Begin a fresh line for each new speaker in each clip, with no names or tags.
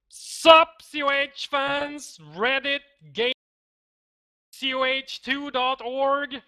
Sup, COH fans, Reddit, game, COH2.org.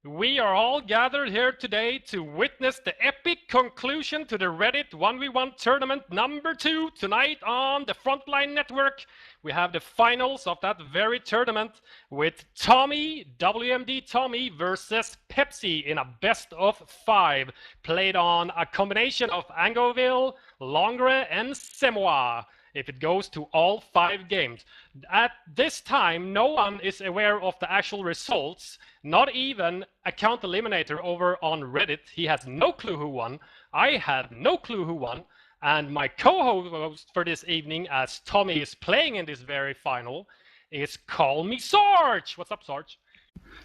We are all gathered here today to witness the epic conclusion to the Reddit 1v1 tournament number 2 tonight on the Frontline Network. We have the finals of that very tournament with Tommy, WMD Tommy versus Pepsi in a best of 5, played on a combination of Angoville, Longre, and Semois, if it goes to all 5 games. At this time, no one is aware of the actual results, not even Account Eliminator over on Reddit. He has no clue who won. I have no clue who won. And my co-host for this evening, as Tommy is playing in this very final, is Call Me Sarge. What's up, Sarge?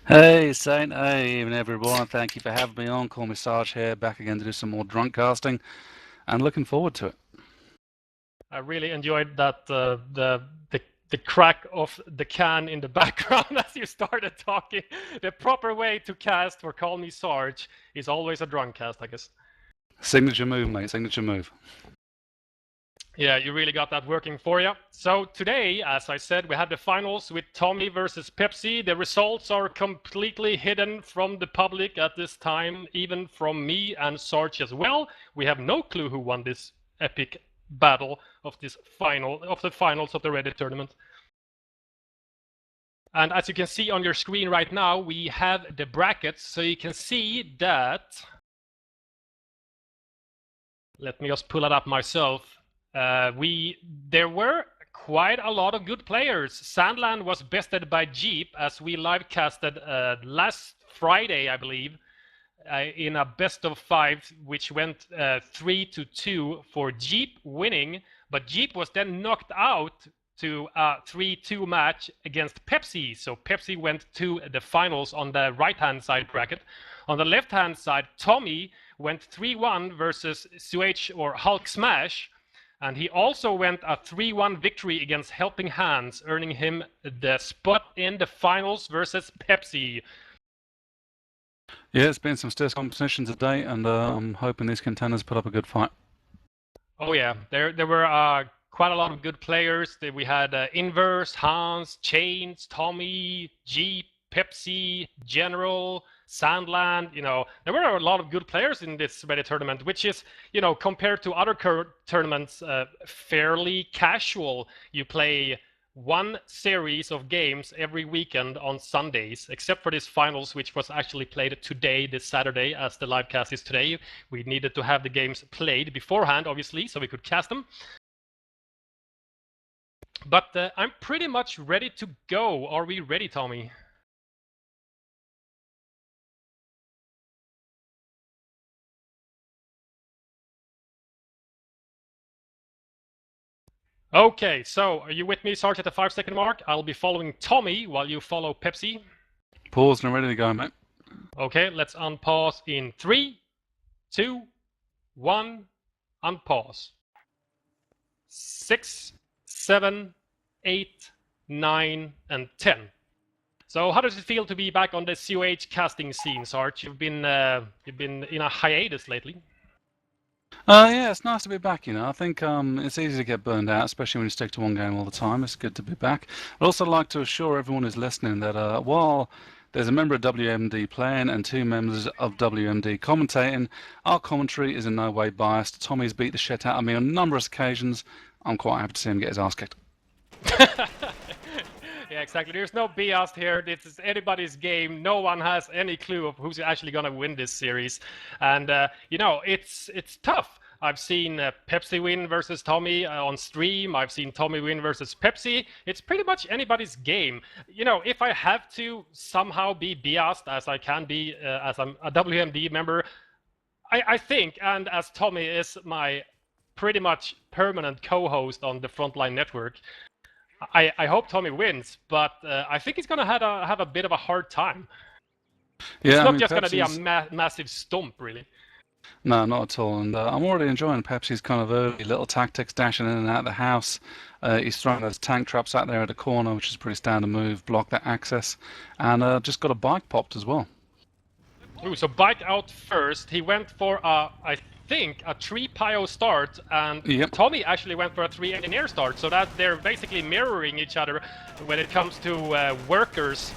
Hey, Saint. Hey, even everyone. Thank you for having me on. Call me Sarge here, back again to do some more drunk casting, and looking forward to it.
I really enjoyed that the crack of the can in the background as you started talking. The proper way to cast for Call Me Sarge is always a drunk cast, I guess.
Signature move, mate. Signature move.
Yeah, you really got that working for you. So today, as I said, we had the finals with Tommy versus Pepsi. The results are completely hidden from the public at this time, even from me and Sarge as well. We have no clue who won this epic battle of the finals of the Reddit tournament. And as you can see on your screen right now, we have the brackets, so you can see that. Let me just pull it up myself. There were quite a lot of good players. Sandland was bested by Jeep, as we live casted last Friday, I believe, in a best of 5, which went 3-2 for Jeep winning. But Jeep was then knocked out to a 3-2 match against Pepsi. So Pepsi went to the finals on the right-hand side bracket. On the left-hand side, Tommy went 3-1 versus Suh or Hulk Smash. And he also went a 3-1 victory against Helping Hands, earning him the spot in the finals versus Pepsi.
Yeah, it's been some stiff competition today, and I'm hoping these contenders put up a good fight.
Oh yeah, there were quite a lot of good players. We had Inverse, Hans, Chains, Tommy, Jeep, Pepsi, General, Sandland. You know, there were a lot of good players in this Reddit tournament, which is, you know, compared to other tournaments, fairly casual. You play one series of games every weekend on Sundays, except for this finals, which was actually played today, this Saturday, as the live cast is today. We needed to have the games played beforehand, obviously, so we could cast them. But I'm pretty much ready to go. Are we ready, Tommy? Okay, so are you with me, Sarge, at the 5-second mark? I'll be following Tommy while you follow Pepsi.
Paused and ready to go, mate.
Okay, let's unpause in 3, 2, 1, unpause. 6, 7, 8, 9, and 10. So how does it feel to be back on the COH casting scene, Sarge? You've been in a hiatus lately.
Yeah, it's nice to be back, you know. I think it's easy to get burned out, especially when you stick to one game all the time. It's good to be back. I'd also like to assure everyone who's listening that while there's a member of WMD playing and 2 members of WMD commentating, our commentary is in no way biased. Tommy's beat the shit out of me on numerous occasions. I'm quite happy to see him get his ass kicked.
Yeah, exactly. There's no BS here. This is anybody's game. No one has any clue of who's actually going to win this series. And, you know, it's tough. I've seen Pepsi win versus Tommy on stream. I've seen Tommy win versus Pepsi. It's pretty much anybody's game. You know, if I have to somehow be biased, as I can be as I'm a WMD member, I think, and as Tommy is my pretty much permanent co-host on the Frontline Network, I hope Tommy wins, but I think he's going to have a bit of a hard time.
Yeah,
it's not just going to be a massive stomp, really.
No, not at all. And I'm already enjoying Pepsi's kind of early little tactics, dashing in and out of the house. He's throwing those tank traps out there at the corner, which is a pretty standard move, block that access, and just got a bike popped as well.
Ooh, so Bike out first. He went for I think a 3 Pio start, and
Yep.
Tommy actually went for a 3 Engineer start. So that they're basically mirroring each other when it comes to workers,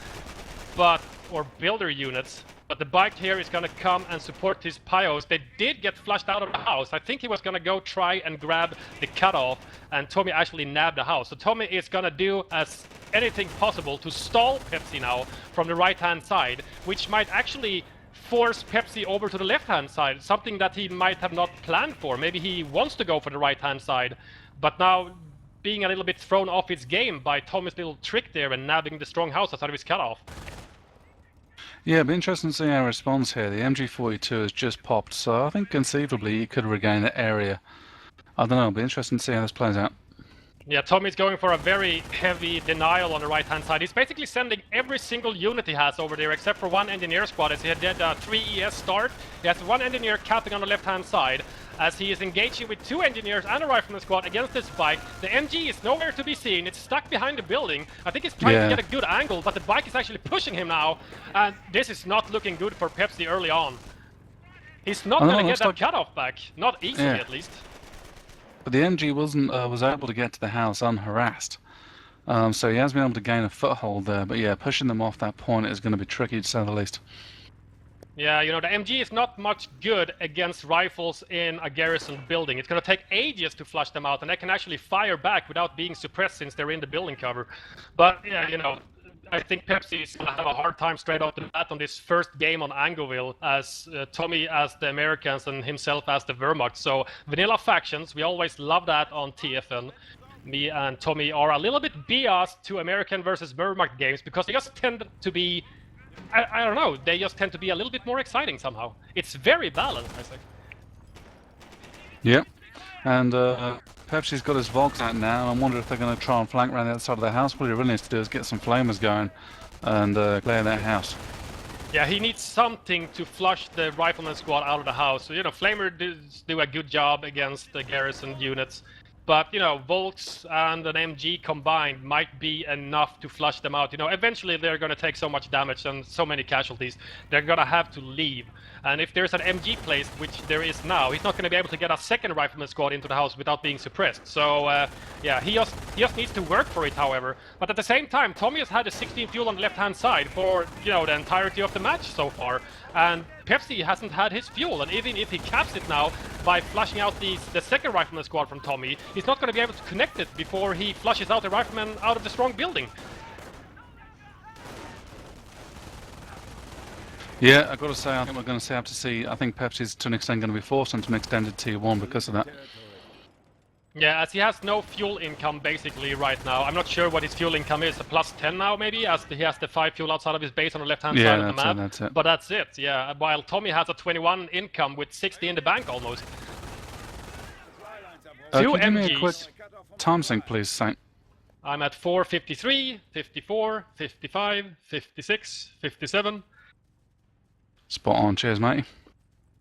or builder units. But the Bike here is gonna come and support his Pios. They did get flushed out of the house. I think he was gonna go try and grab the cutoff, and Tommy actually nabbed the house. So Tommy is gonna do as anything possible to stall Pepsi now from the right-hand side, which might actually force Pepsi over to the left-hand side, something that he might have not planned for. Maybe he wants to go for the right-hand side, but now being a little bit thrown off his game by Tommy's little trick there and nabbing the strong house outside of his cutoff.
Yeah, it'd be interesting to see how he responds here. The MG42 has just popped, so I think conceivably he could regain the area. I don't know, it'll be interesting to see how this plays out.
Yeah, Tommy's going for a very heavy denial on the right-hand side. He's basically sending every single unit he has over there, except for one engineer squad, as he did a 3 ES start. He has one engineer capping on the left-hand side, as he is engaging with 2 engineers and a rifleman squad against this Bike. The MG is nowhere to be seen. It's stuck behind the building. I think he's trying to get a good angle, but the Bike is actually pushing him now, and this is not looking good for Pepsi early on. He's not going to get that cutoff back, not easily at least.
But the MG was able to get to the house unharassed, so he has been able to gain a foothold there. But yeah, pushing them off that point is going to be tricky to say the least.
Yeah, you know, the MG is not much good against rifles in a garrison building. It's going to take ages to flush them out, and they can actually fire back without being suppressed since they're in the building cover. But yeah, you know, I think Pepsi is going to have a hard time straight off the bat on this first game on Angleville, as Tommy as the Americans and himself as the Wehrmacht. So vanilla factions, we always love that on TFN. Me and Tommy are a little bit biased to American versus Wehrmacht games because they just tend to be, I don't know, they just tend to be a little bit more exciting somehow. It's very balanced, I think.
Yep, and Pepsi's got his Vogs out now, and I wonder if they're going to try and flank around the outside of the house. What he really needs to do is get some flamers going and clear that house.
Yeah, he needs something to flush the rifleman squad out of the house. So, you know, Flamer do a good job against the garrison units. But, you know, Volks and an MG combined might be enough to flush them out. You know, eventually they're going to take so much damage and so many casualties, they're going to have to leave. And if there's an MG placed, which there is now, he's not going to be able to get a second rifleman squad into the house without being suppressed. So, yeah, he just needs to work for it, however. But at the same time, Tommy has had a 16 fuel on the left-hand side for, you know, the entirety of the match so far. And Pepsi hasn't had his fuel, and even if he caps it now by flushing out the second rifleman squad from Tommy, he's not going to be able to connect it before he flushes out the rifleman out of the strong building.
Yeah, I've got to say, I think we're going to have to see. I think Pepsi's to an extent going to be forced into an extended T1 because of that.
Yeah, as he has no fuel income basically right now. I'm not sure what his fuel income is, a plus 10 now maybe, as he has the 5 fuel outside of his base on the left-hand side of the map.
That's it.
But that's it, yeah. While Tommy has a 21 income with 60 in the bank almost. Two
can you
MGs.
give me a quick time sync, please, Saint?
I'm at 4:53, 54, 55, 56, 57.
Spot on, cheers, mate.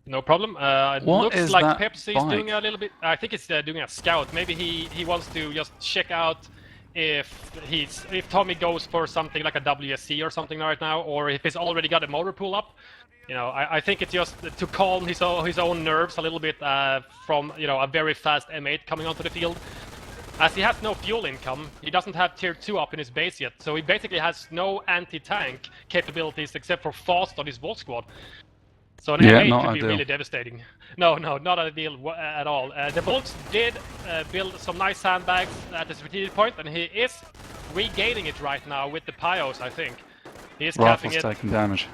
No problem. It
What
looks
is
like
that
Pepsi's
bike?
doing a little bit. I think it's doing a scout. Maybe he wants to just check out if Tommy goes for something like a WSC or something right now, or if he's already got a motor pool up. You know, I think it's just to calm his own nerves a little bit from, you know, a very fast M8 coming onto the field. As he has no fuel income, he doesn't have tier 2 up in his base yet, so he basically has no anti-tank capabilities except for fast on his Volt squad. So an M8 could be really devastating. No, not ideal at all. The Volks did build some nice sandbags at the strategic point, and he is regaining it right now with the Pios, I think. He is capping it.
Taking damage.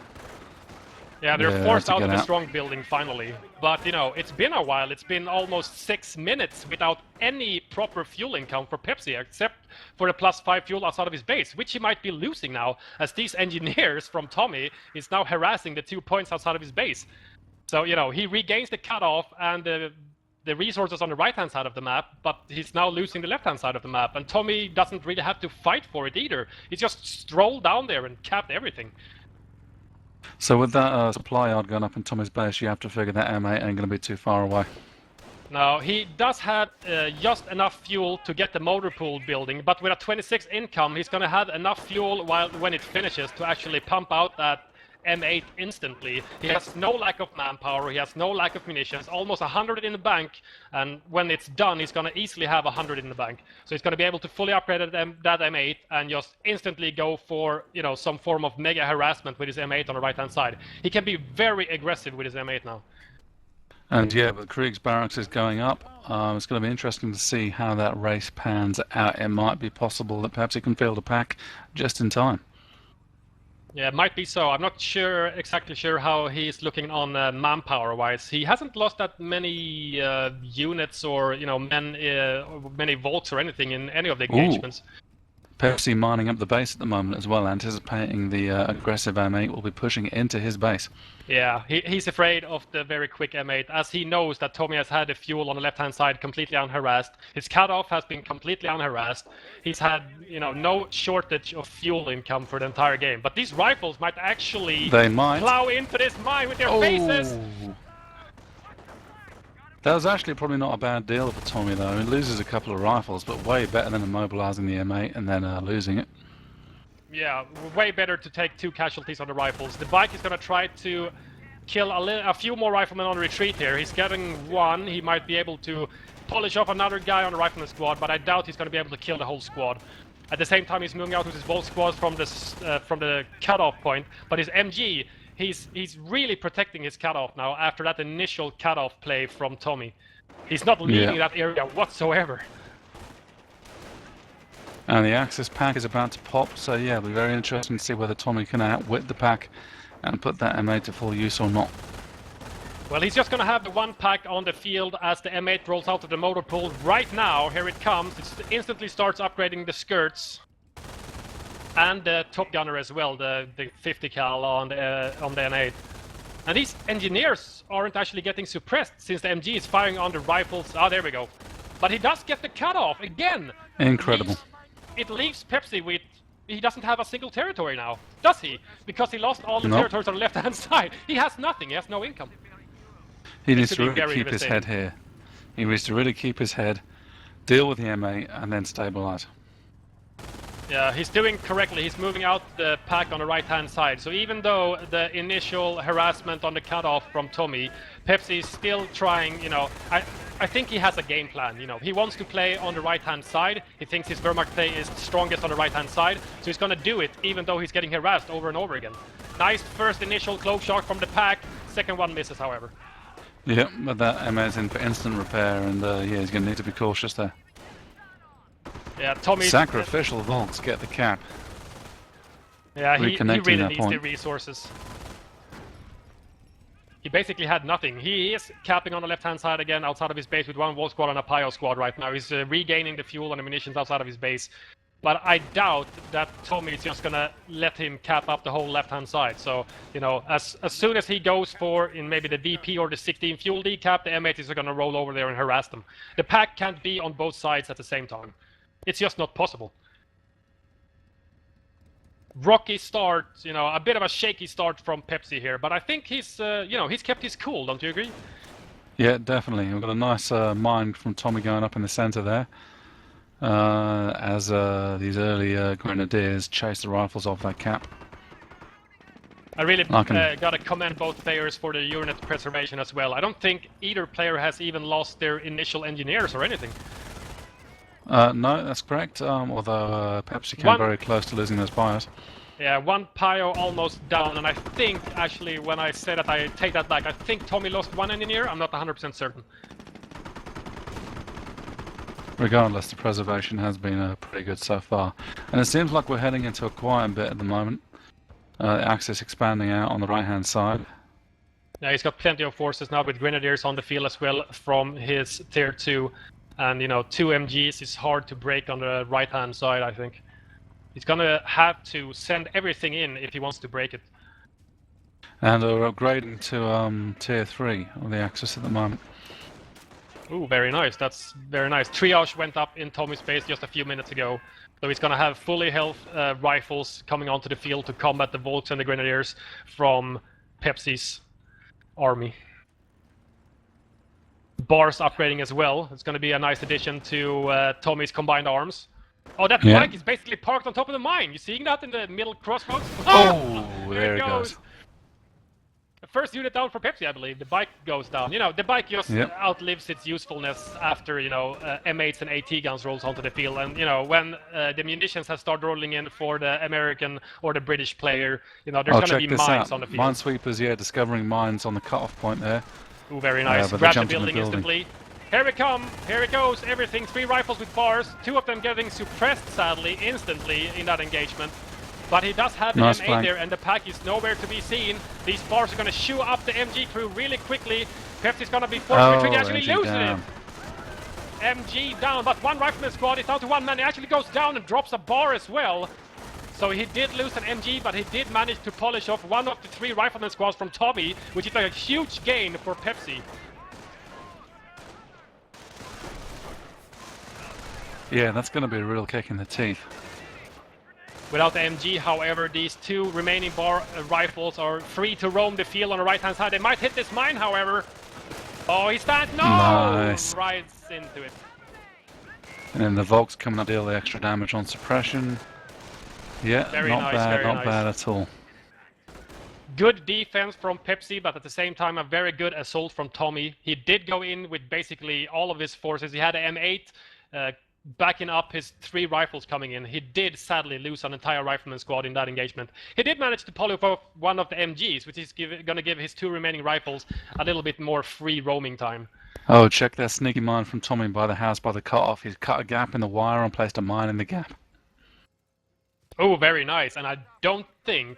Yeah, they're forced out of the strong building finally. But, you know, it's been a while. It's been almost 6 minutes without any proper fuel income for Pepsi, except for the +5 fuel outside of his base, which he might be losing now, as these engineers from Tommy is now harassing the 2 points outside of his base. So, you know, he regains the cutoff and the resources on the right-hand side of the map, but he's now losing the left-hand side of the map. And Tommy doesn't really have to fight for it either. He just strolled down there and capped everything.
So with that supply yard going up in Tommy's base, you have to figure that M8 ain't going to be too far away.
No, he does have just enough fuel to get the motor pool building, but with a 26 income, he's going to have enough fuel when it finishes to actually pump out that M8 instantly. He has no lack of manpower, he has no lack of munitions, almost 100 in the bank, and when it's done, he's going to easily have 100 in the bank. So he's going to be able to fully upgrade that M8 and just instantly go for, you know, some form of mega harassment with his M8 on the right-hand side. He can be very aggressive with his M8 now.
And yeah, but Krieg's barracks is going up. It's going to be interesting to see how that race pans out. It might be possible that Pepsi can field a pack just in time.
Yeah, it might be so. I'm not exactly sure how he's looking on manpower-wise. He hasn't lost that many units or, you know, many volks or anything in any of the engagements.
Pepsi mining up the base at the moment as well, anticipating the aggressive M8 will be pushing into his base.
Yeah, he's afraid of the very quick M8, as he knows that Tommy has had the fuel on the left-hand side completely unharassed. His cutoff has been completely unharassed. He's had, you know, no shortage of fuel income for the entire game. But these rifles might actually plow into this mine with their faces.
That was actually probably not a bad deal for Tommy, though. He loses a couple of rifles, but way better than immobilizing the M8 and then losing it.
Yeah, way better to take 2 casualties on the rifles. The bike is going to try to kill a few more riflemen on retreat here. He's getting 1. He might be able to polish off another guy on the rifleman squad, but I doubt he's going to be able to kill the whole squad. At the same time, he's moving out with his Volt squad from the cutoff point, but his MG, he's really protecting his cutoff now after that initial cutoff play from Tommy. He's not leaving that area whatsoever.
And the Axis pack is about to pop, so yeah, it'll be very interesting to see whether Tommy can outwit the pack and put that M8 to full use or not.
Well, he's just going to have the 1 pack on the field as the M8 rolls out of the motor pool. Right now, here it comes. It instantly starts upgrading the skirts. And the top gunner as well, the 50 cal on the M8. And these engineers aren't actually getting suppressed since the MG is firing on the rifles. Ah, there we go. But he does get the cutoff again.
Incredible.
It leaves Pepsi with... He doesn't have a single territory now, does he? Because he lost all the territories on the left-hand side. He has nothing, he has no income.
He needs to really keep his head here. He needs to really keep his head, deal with the M8, and then stabilize.
Yeah, he's doing correctly. He's moving out the pack on the right-hand side. So even though the initial harassment on the cutoff from Tommy, Pepsi is still trying, you know... I think he has a game plan, you know. He wants to play on the right-hand side. He thinks his Wehrmacht play is strongest on the right-hand side. So he's going to do it, even though he's getting harassed over and over again. Nice first initial cloak shot from the pack. Second one misses, however.
Yep, but that M8 is in for instant repair, and yeah, he's going to need to be cautious there.
Yeah, Tommy...
Sacrificial Volks get the cap.
Yeah, he really needs the resources. He basically had nothing. He is capping on the left-hand side again, outside of his base with 1 Volt squad and a Pio squad right now. He's regaining the fuel and the munitions outside of his base. But I doubt that Tommy is just gonna let him cap up the whole left-hand side. So, you know, as soon as he goes for, in maybe the VP or the 16 fuel decap, the M8 is gonna roll over there and harass them. The pack can't be on both sides at the same time. It's just not possible. Rocky start, you know, a bit of a shaky start from Pepsi here, but I think he's, you know, he's kept his cool, don't you agree?
Yeah, definitely. We've got a nice mine from Tommy going up in the center there, as these early grenadiers chase the rifles off that cap.
I really gotta commend both players for the unit preservation as well. I don't think either player has even lost their initial engineers or anything.
No, that's correct, although Pepsi came very close to losing those Pios.
Yeah, 1 Pio almost down, and I think, actually, when I say that, I take that back. I think Tommy lost 1 engineer, I'm not 100% certain.
Regardless, the preservation has been pretty good so far. And it seems like we're heading into a quiet bit at the moment. The Axis expanding out on the right-hand side.
Yeah, he's got plenty of forces now with grenadiers on the field as well from his tier 2. And, you know, 2 MGs is hard to break on the right-hand side, I think. He's gonna have to send everything in if he wants to break it.
And we're upgrading to tier 3 on the Axis at the moment.
Ooh, very nice. That's very nice. Triage went up in Tommy's base just a few minutes ago. So he's gonna have fully health rifles coming onto the field to combat the Volks and the Grenadiers from Pepsi's army. Bars upgrading as well. It's going to be a nice addition to Tommy's combined arms. Oh, that bike is basically parked on top of the mine. You seeing that in the middle crossroads?
Oh, there it goes.
first unit down for Pepsi, I believe. The bike goes down. You know, the bike just
Yep.
outlives its usefulness after, you know, M8s and AT guns rolls onto the field. And, you know, when the munitions have started rolling in for the American or the British player, you know, there's going to
check
be
this
mines
out.
on the field.
Minesweepers, yeah, discovering mines on the cutoff point there.
Ooh, very nice.
but they
Grab the
jumped in the
building
building.
instantly. Here we come. Here it goes. Everything. 3 rifles with bars. 2 of them getting suppressed, sadly, instantly in that engagement. But he does have an
Nice
M8
flank.
there, and the pack is nowhere to be seen. These bars are going to shoo up the MG crew really quickly. Pepsi's going to be forced to retreat. He actually
MG
loses
down.
it. MG down, but 1 rifleman squad is down to 1 man. He actually goes down and drops a bar as well. So he did lose an MG, but he did manage to polish off 1 of the 3 rifleman squads from Tommy, which is like a huge gain for Pepsi.
Yeah, that's going to be a real kick in the teeth.
Without the MG, however, these 2 remaining rifles are free to roam the field on the right-hand side. They might hit this mine, however. Oh, he stands. No!
Nice.
Rides into it.
And then the Volk's coming to deal the extra damage on suppression. Yeah,
Very
not
nice,
bad,
very
not
nice.
bad at all.
Good defense from Pepsi, but at the same time, a very good assault from Tommy. He did go in with basically all of his forces. He had an M8 backing up his 3 rifles coming in. He did sadly lose an entire rifleman squad in that engagement. He did manage to polish off 1 of the MGs, which is going to give his 2 remaining rifles a little bit more free roaming time.
Oh, check that sneaky mine from Tommy by the house by the cutoff. He's cut a gap in the wire and placed a mine in the gap.
Oh, very nice. And I don't think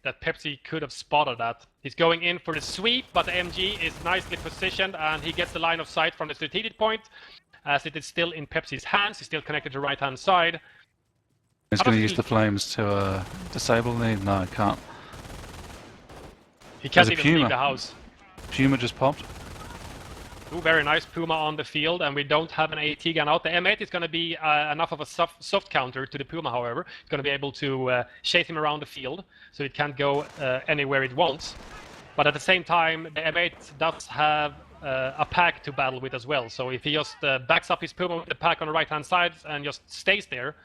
that Pepsi could have spotted that. He's going in for the sweep, but the MG is nicely positioned and he gets the line of sight from the strategic point. As it is still in Pepsi's hands, he's still connected to the right-hand side.
He's going to use the flames to disable the... No, he can't.
He can't
There's a
even leave
Puma.
the house.
Puma just popped.
Ooh, very nice. Puma on the field, and we don't have an AT gun out. The M8 is going to be enough of a soft counter to the Puma, however. It's going to be able to chase him around the field, so it can't go anywhere it wants. But at the same time, the M8 does have a pack to battle with as well. So if he just backs up his Puma with the pack on the right-hand side and just stays there,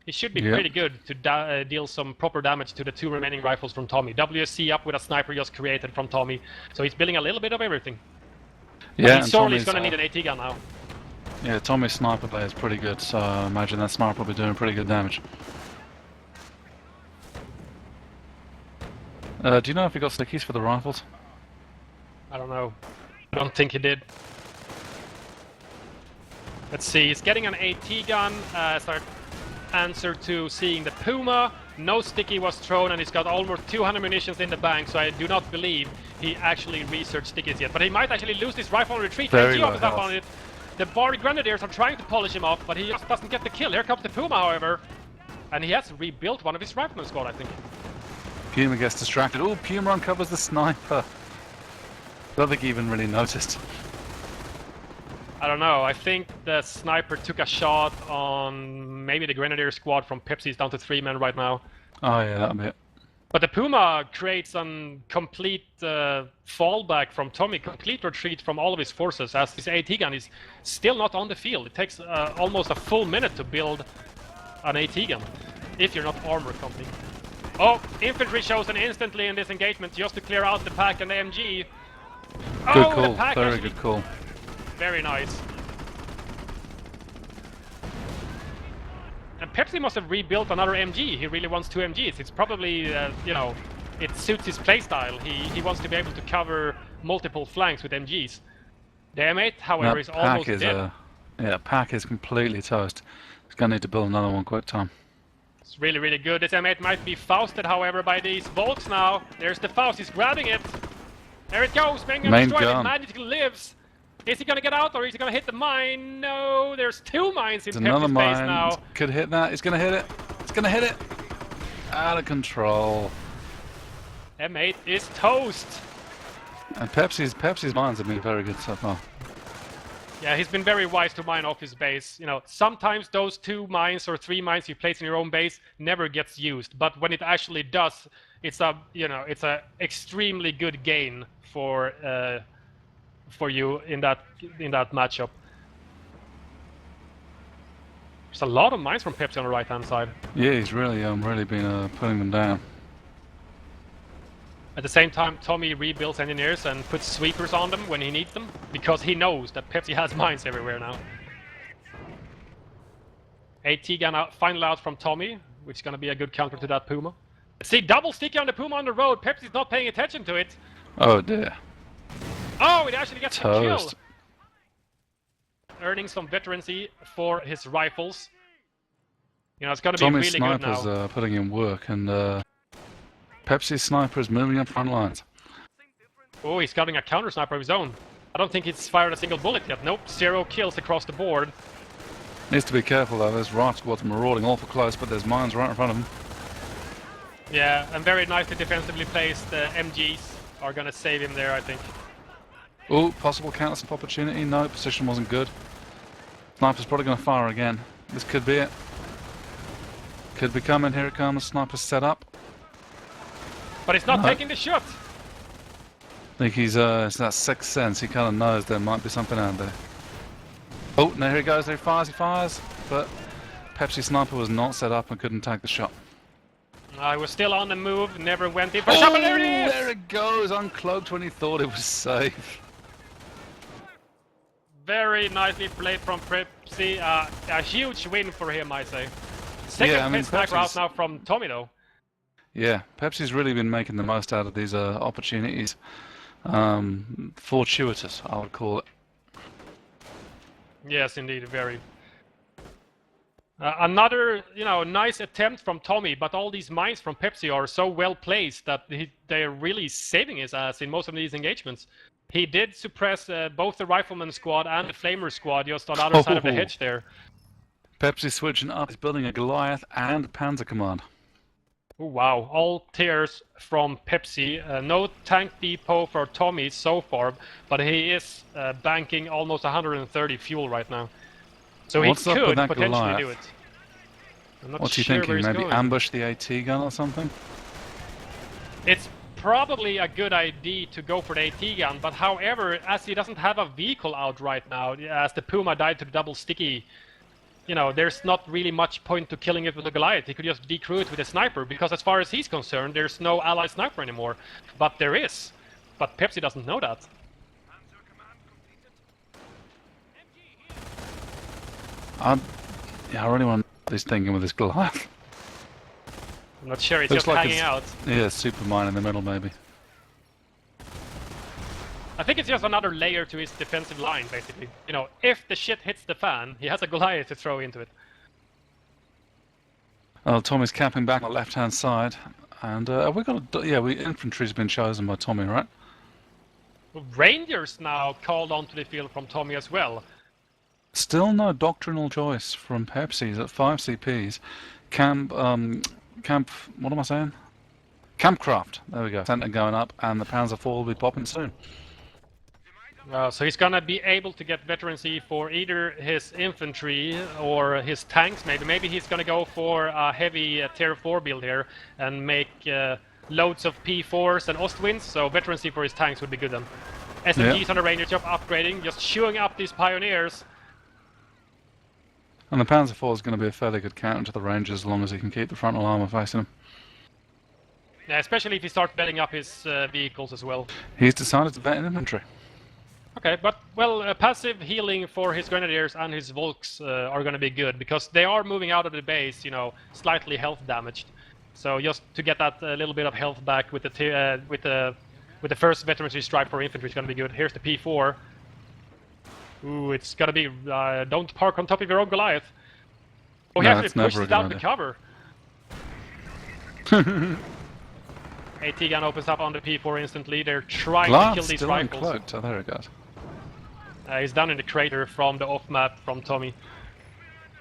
he should be pretty good to deal some proper damage to the 2 remaining rifles from Tommy. WSC up with a sniper just created from Tommy. So he's building a little bit of everything.
Yeah,
He's sorely going to need an AT gun now.
Yeah, Tommy's sniper play is pretty good, so I imagine that sniper will be doing pretty good damage. Do you know if he got stickies for the rifles?
I don't know. I don't think he did. Let's see, he's getting an AT gun as our answer to seeing the Puma. No sticky was thrown and he's got almost 200 munitions in the bank, so I do not believe he actually researched stickies yet. But he might actually lose this rifle on retreat.
Very
AT
low
offers up
health.
on it. The Bar Grenadiers are trying to polish him off, but he just doesn't get the kill. Here comes the Puma, however. And he has rebuilt one of his rifleman squad, I think.
Puma gets distracted. Oh, Puma uncovers the sniper. I don't think he even really noticed.
I don't know. I think the sniper took a shot on maybe the Grenadier squad from Pepsi. Is down to 3 men right now.
Oh yeah, that'll be it.
But the Puma creates a complete fallback from Tommy, complete retreat from all of his forces, as his AT gun is still not on the field. It takes almost a full minute to build an AT gun, if you're not armor company. Oh, infantry shows an instantly in this engagement just to clear out the pack and the MG.
Good
Oh,
call,
the pack
very
actually-
good call.
Very nice. And Pepsi must have rebuilt another MG. He really wants 2 MGs. It's probably, you know, it suits his playstyle. He wants to be able to cover multiple flanks with MGs. The M8, however,
That
is almost
pack is
dead.
yeah, pack is completely toast. He's gonna need to build another one quick time.
It's really, really good. This M8 might be fausted, however, by these Volks now. There's the Faust. He's grabbing it. There it goes. Main gun
Main
destroyed. It
gun.
magically lives. Is he gonna get out or is he gonna hit the mine? No, there's 2 mines in
There's another
Pepsi's base
mine.
now.
Could hit that. He's gonna hit it. It's gonna hit it. Out of control.
M8 is toast.
And Pepsi's mines have been very good so far.
Yeah, he's been very wise to mine off his base. You know, sometimes those 2 mines or 3 mines you place in your own base never gets used, but when it actually does, it's a, you know, it's a extremely good gain for you in that matchup. There's a lot of mines from Pepsi on the right-hand side.
Yeah, he's really been putting them down.
At the same time, Tommy rebuilds engineers and puts sweepers on them when he needs them, because he knows that Pepsi has mines everywhere now. AT gun out, final out from Tommy, which is going to be a good counter to that Puma. See, double sticky on the Puma on the road. Pepsi's not paying attention to it.
Oh dear.
Oh, it actually gets the kill.
Toast.
Earnings from veterancy for his rifles. You know, it's going to be
Tommy's
really good
sniper's
now.
putting in work, and Pepsi's sniper is moving up front lines.
Oh, he's got a counter sniper of his own. I don't think he's fired a single bullet yet. Nope, 0 kills across the board.
Needs to be careful though, there's rifle squads marauding awful close, but there's mines right in front of him.
Yeah, and very nicely defensively placed MGs are going to save him there, I think.
Oh, possible counter opportunity. No, position wasn't good. Sniper's probably going to fire again. This could be it. Could be coming. Here it comes. Sniper's set up.
But he's not taking the shot.
I think he's it's that sixth sense. He kind of knows there might be something out there. Oh, now here he goes. There he fires. But Pepsi sniper was not set up and couldn't take the shot.
I was still on the move. Never went in for shot. But there it is.
There it goes. Uncloaked when he thought it was safe.
Very nicely played from Pepsi. A huge win for him, I say. Second pit sniper out now from Tommy, though.
Yeah, Pepsi's really been making the most out of these opportunities. Fortuitous, I would call it.
Yes, indeed, very. Another, nice attempt from Tommy, but all these mines from Pepsi are so well placed that they're really saving his ass in most of these engagements. He did suppress both the Rifleman squad and the Flamer squad just on the other side of the hedge there.
Pepsi switching up. He's building a Goliath and Panzer Command.
Oh, wow. All tiers from Pepsi. No tank depot for Tommy so far, but he is banking almost 130 fuel right now. So he could potentially do it. I'm not
What's he
sure
thinking? Maybe
going.
ambush the AT gun or something?
It's probably a good idea to go for the AT gun, but however, as he doesn't have a vehicle out right now, as the Puma died to the double sticky, there's not really much point to killing it with a Goliath. He could just decrew it with a sniper, because as far as he's concerned, there's no allied sniper anymore. But there is. But Pepsi doesn't know that.
I really want this thinking with this Goliath.
I'm not sure, it's
Looks
just
like
hanging out.
Yeah, super mine in the middle maybe.
I think it's just another layer to his defensive line, basically. If the shit hits the fan, he has a Goliath to throw into it.
Oh, Tommy's camping back on the left-hand side. And we got infantry's been chosen by Tommy, right?
Rangers now called onto the field from Tommy as well.
Still no doctrinal choice from Pepsi. He's at 5 CPs. What am I saying? Campcraft. There we go. Center going up, and the Panzer IV will be popping soon.
So he's gonna be able to get veterancy for either his infantry or his tanks. Maybe he's gonna go for a heavy Tier 4 build here and make loads of P4s and Ostwinds. So veterancy for his tanks would be good then. SMGs on the Ranger job upgrading, just chewing up these pioneers.
And the Panzer IV is going to be a fairly good counter to the Rangers as long as he can keep the frontal armor facing him.
Yeah, especially if he starts betting up his vehicles as well.
He's decided to bet in infantry.
Okay, but, passive healing for his Grenadiers and his Volks are going to be good, because they are moving out of the base, slightly health damaged. So just to get that little bit of health back with the first veterancy strike for infantry is going to be good. Here's the P4. Ooh, it's going to be, don't park on top of your own Goliath. Oh, he actually pushed it down the cover. AT gun opens up on the P4 instantly. They're trying to kill these rifles.
Uncloaked. Oh, there it goes.
He's down in the crater from the off-map from Tommy.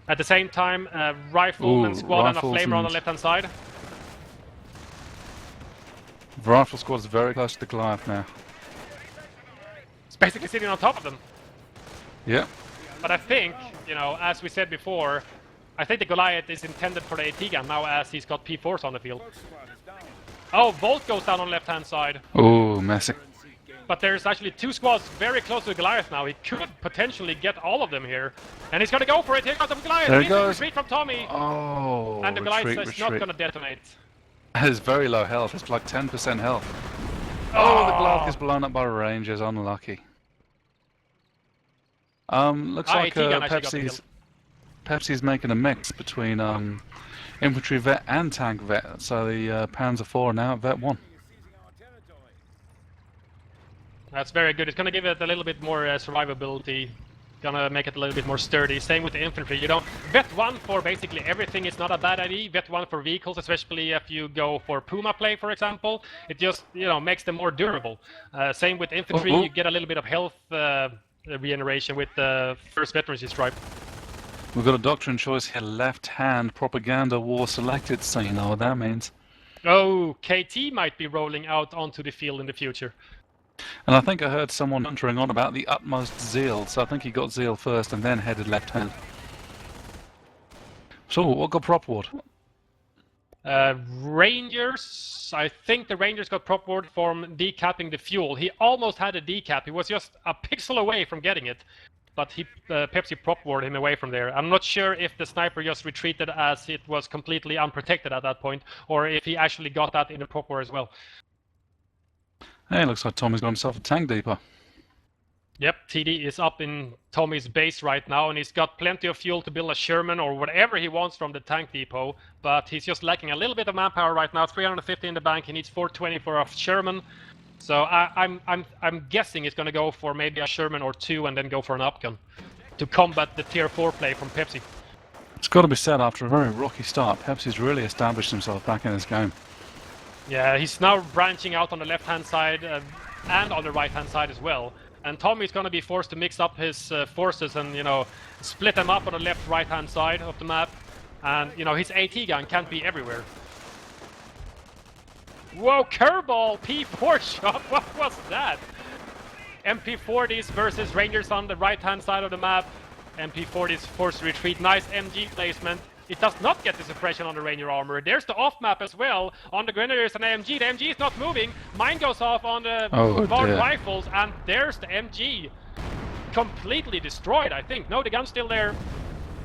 At the same time, Rifleman squad and a Flamer on the left-hand side.
The rifle squad is very close to the Goliath now.
It's basically sitting on top of them.
Yeah.
But I think, as we said before, I think the Goliath is intended for the AT gun now, as he's got P4s on the field. Oh, Volt goes down on the left-hand side.
Oh, messy.
But there's actually 2 squads very close to the Goliath now. He could potentially get all of them here. And he's going to go for it. Here comes the Goliath.
There he goes.
Retreat from Tommy.
Oh,
and the Goliath is not going to detonate.
It's very low health. It's like 10% health. is blown up by Rangers, unlucky. Looks like
AT-gun actually got the kill.
Pepsi's making a mix between infantry vet and tank vet, so the Panzer IV are now at vet 1.
That's very good. It's going to give it a little bit more survivability. Gonna make it a little bit more sturdy. Same with the infantry. You know, vet 1 for basically everything is not a bad idea. Vet 1 for vehicles, especially if you go for Puma play, for example, it just, you know, makes them more durable. Same with infantry. You get a little bit of health regeneration with the first veterancy stripe.
We've got a doctrine choice here: left-hand propaganda war selected. So you know what that means.
Oh, KT might be rolling out onto the field in the future.
And I think I heard someone huntering on about the utmost zeal, so I think he got zeal first and then headed left hand. So, what got prop ward?
Rangers, I think the Rangers got prop ward from decapping the fuel. He almost had a decap, he was just a pixel away from getting it. But he Pepsi prop ward him away from there. I'm not sure if the sniper just retreated as it was completely unprotected at that point, or if he actually got that in the prop ward as well.
Hey, looks like Tommy's got himself a tank depot.
Yep, TD is up in Tommy's base right now, and he's got plenty of fuel to build a Sherman or whatever he wants from the tank depot, but he's just lacking a little bit of manpower right now. 350 in the bank, he needs 420 for a Sherman. So I'm guessing he's going to go for maybe a Sherman or 2 and then go for an upgun to combat the tier 4 play from Pepsi.
It's got to be said, after a very rocky start, Pepsi's really established himself back in this game.
Yeah, he's now branching out on the left-hand side and on the right-hand side as well. And Tommy's going to be forced to mix up his forces and, you know, split them up on the left-right-hand side of the map. And, you know, his AT gun can't be everywhere. Whoa, curveball! P4 shot! What was that? MP40s versus Rangers on the right-hand side of the map. MP40s forced to retreat. Nice MG placement. It does not get the suppression on the Ranger armor. There's the off-map as well. On the Grenadiers and MG. The MG is not moving. Mine goes off on the Bard rifles, and there's the MG. Completely destroyed, I think. No, the gun's still there.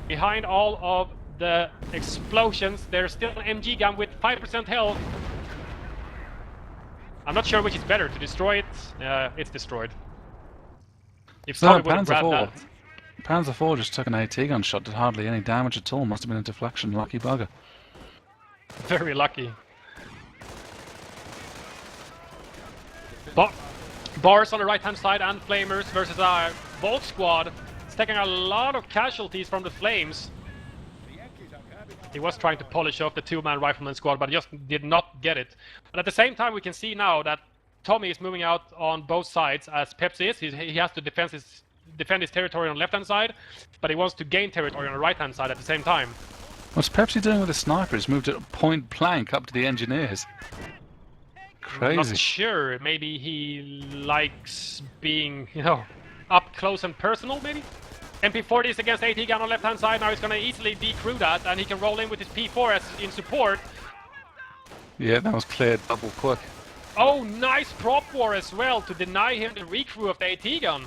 Behind all of the explosions, there's still an MG gun with 5% health. I'm not sure which is better, to destroy it. It's destroyed. If Tommy would have grabbed that.
Panzer IV just took an AT gun shot, did hardly any damage at all. Must have been a deflection, lucky bugger.
Very lucky. Bars on the right-hand side and Flamers versus our Volt squad. It's taking a lot of casualties from the Flames. He was trying to polish off the 2-man Rifleman squad, but just did not get it. But at the same time, we can see now that Tommy is moving out on both sides as Pepsi is. He has to defend his territory on the left-hand side, but he wants to gain territory on the right-hand side at the same time.
What's Pepsi doing with the sniper? He's moved it point blank up to the engineers. Crazy.
I'm not sure. Maybe he likes being, you know, up close and personal, maybe? MP40s against AT gun on left-hand side. Now he's going to easily decrew that, and he can roll in with his P4 as in support.
Yeah, that was cleared double quick.
Oh, nice prop war as well to deny him the recrew of the AT gun.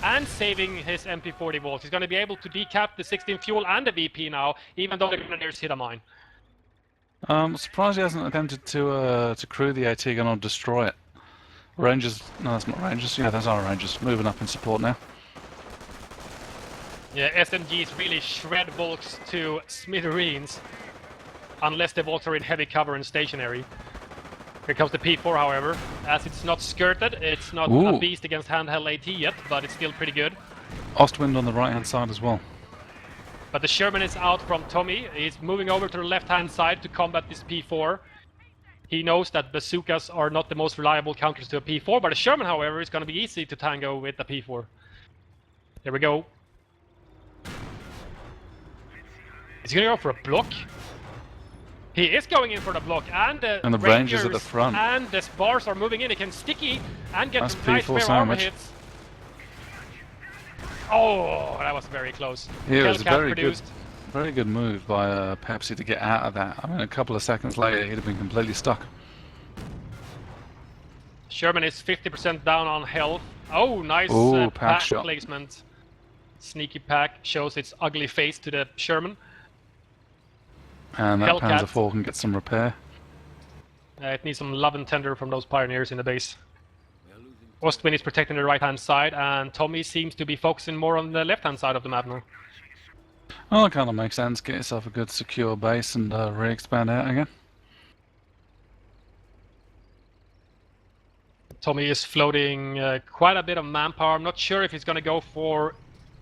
And saving his MP40 volts. He's going to be able to decap the 16 fuel and the VP now, even though the Grenadiers hit a mine.
Surprised he hasn't attempted to crew the AT gun or destroy it. Rangers, no, that's not Rangers. Yeah, that's our Rangers. Moving up in support now.
Yeah, SMGs really shred Volks to smithereens, unless the Volks are in heavy cover and stationary. Here comes the P4, however. As it's not skirted, it's not a beast against handheld AT yet, but it's still pretty good.
Ostwind on the right-hand side as well.
But the Sherman is out from Tommy. He's moving over to the left-hand side to combat this P4. He knows that bazookas are not the most reliable counters to a P4, but a Sherman, however, is going to be easy to tango with a P4. There we go. Is he going to go for a block? He is going in for the block, and the
Rangers at the front.
And the Spars are moving in. He can sticky and get
nice
spare armor hits. Oh, that was very close.
Yeah, it was a very good move by Pepsi to get out of that. I mean, a couple of seconds later, he'd have been completely stuck.
Sherman is 50% down on health. Oh, nice pack placement. Sneaky pack shows its ugly face to the Sherman.
And that Panzer IV can get some repair.
It needs some love and tender from those pioneers in the base.
Well,
Ostwind is protecting the right-hand side, and Tommy seems to be focusing more on the left-hand side of the map now.
Well, it kind of makes sense. Get yourself a good secure base and re-expand out again.
Tommy is floating quite a bit of manpower. I'm not sure if he's going to go for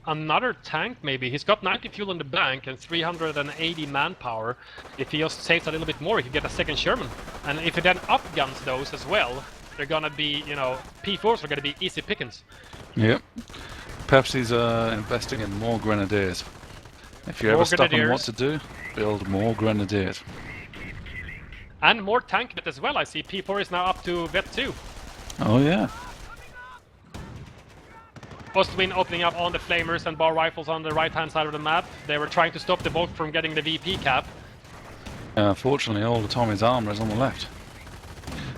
another tank, maybe. He's got 90 fuel in the bank and 380 manpower. If he just saves a little bit more, he could get a second Sherman. And if he then upguns those as well, they're going to be, you know, P4s are going to be easy pickings.
Yep. Pepsi's investing in more grenadiers. If you're ever stuck on what to do, build more grenadiers.
And more tank vet as well. I see P4 is now up to vet 2.
Oh yeah.
Ostwind opening up on the flamers and bar rifles on the right-hand side of the map. They were trying to stop the boat from getting the VP cap.
Fortunately, all the Tommy's armor is on the left.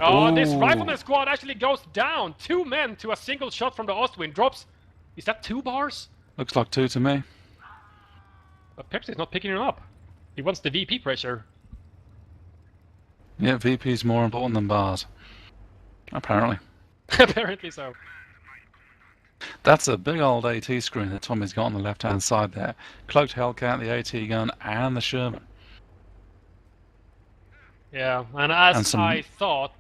Oh,
Ooh.
This rifleman squad actually goes down. 2 men to a single shot from the Ostwind. Drops. Is that 2 bars?
Looks like 2 to me.
But Pepsi's not picking him up. He wants the VP pressure.
Yeah, VP's more important than bars. Apparently.
Apparently so.
That's a big old AT screen that Tommy's got on the left-hand side there. Cloaked Hellcat, the AT gun, and the Sherman.
Yeah, and as
some...
I thought,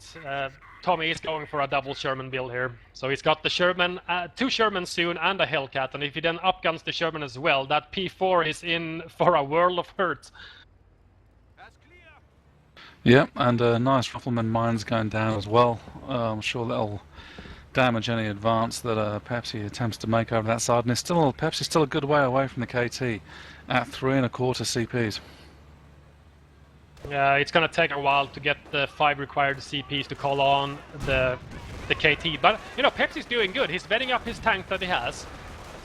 Tommy is going for a double Sherman build here. So he's got the Sherman, 2 Shermans soon, and a Hellcat. And if he then upguns the Sherman as well, that P4 is in for a world of hurt.
Yep, and nice rifleman mines going down as well. I'm sure that'll damage any advance that Pepsi attempts to make over that side. And Pepsi's still a good way away from the KT at 3¼ CPs.
Yeah, it's gonna take a while to get the 5 required CPs to call on the KT. But, you know, Pepsi's doing good. He's vetting up his tank that he has.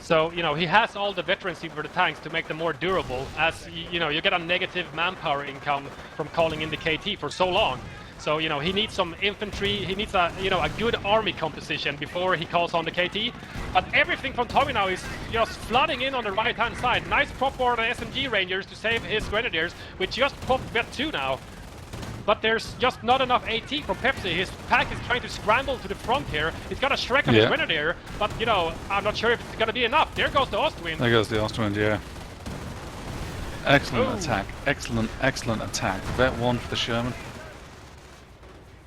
So, you know, he has all the veterancy for the tanks to make them more durable. As, you know, you get a negative manpower income from calling in the KT for so long. So, you know, he needs some infantry, he needs a, you know, a good army composition before he calls on the KT. But everything from Tommy now is just flooding in on the right-hand side. Nice prop for the SMG Rangers to save his Grenadiers, which just popped vet 2 now. But there's just not enough AT from Pepsi. His pack is trying to scramble to the front here. He's got a Shrek on his Grenadier, but, you know, I'm not sure if it's gonna be enough. There goes the Ostwind.
There goes the Ostwind, yeah. Excellent attack. Excellent attack. Vet 1 for the Sherman.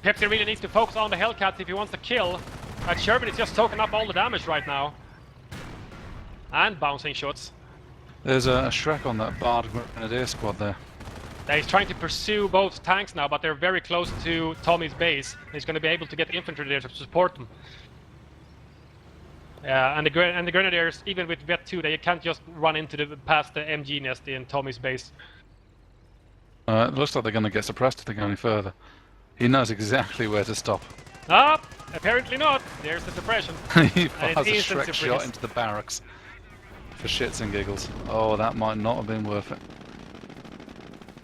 Pepsi really needs to focus on the Hellcats if he wants to kill. That Sherman is just soaking up all the damage right now. And bouncing shots.
There's a Shrek on that barred Grenadier squad there.
He's trying to pursue both tanks now, but they're very close to Tommy's base. He's going to be able to get the infantry there to support them. Yeah, and the Grenadiers, even with Vet 2, they can't just run into past the MG nest in Tommy's base.
It looks like they're going to get suppressed if they go any further. He knows exactly where to stop.
Ah, apparently not. There's the suppression.
He fires a Shrek shot into the barracks. For shits and giggles. Oh, that might not have been worth it.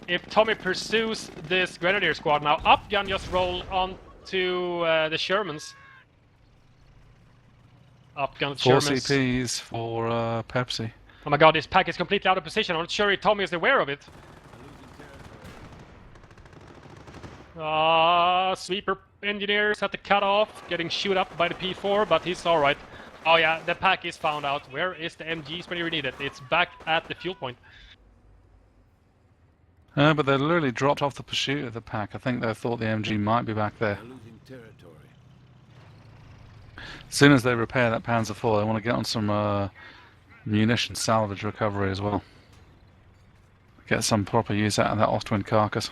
If Tommy pursues this Grenadier squad now, upgun just roll onto the Shermans. Upgun Shermans.
4 CPs for Pepsi.
Oh my god, this pack is completely out of position. I'm not sure if Tommy is aware of it. Sweeper engineers at the cutoff, getting shoot up by the P4, but he's alright. Oh yeah, the pack is found out. Where is the MGs when you need it? It's back at the fuel point.
But they literally dropped off the pursuit of the pack. I think they thought the MG might be back there. As soon as they repair that Panzer IV, they want to get on some munition salvage recovery as well. Get some proper use out of that Ostwind carcass.